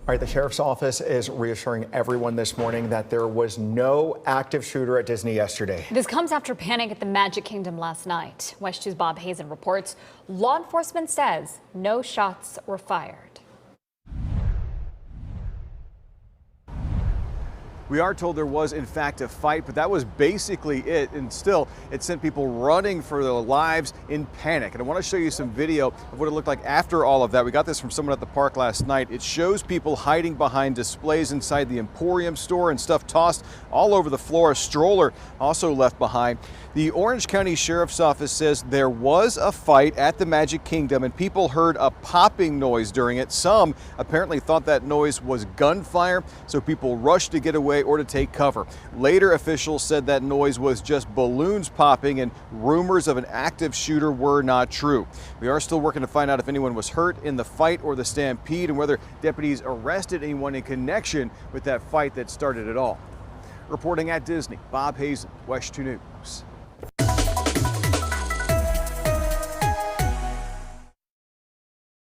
All right, the sheriff's office is reassuring everyone this morning that there was no active shooter at Disney yesterday. This comes after panic at the Magic Kingdom last night. WESH 2's Bob Hazen reports law enforcement says no shots were fired. We are told there was, in fact, a fight, but that was basically it. And still, it sent people running for their lives in panic. And I want to show you some video of what it looked like after all of that. We got this from someone at the park last night. It shows people hiding behind displays inside the Emporium store and stuff tossed all over the floor. A stroller also left behind. The Orange County Sheriff's Office says there was a fight at the Magic Kingdom and people heard a popping noise during it. Some apparently thought that noise was gunfire, so people rushed to get away or to take cover. Later, officials said that noise was just balloons popping and rumors of an active shooter were not true. We are still working to find out if anyone was hurt in the fight or the stampede and whether deputies arrested anyone in connection with that fight that started it all. Reporting at Disney, Bob Hazen, WESH 2 News.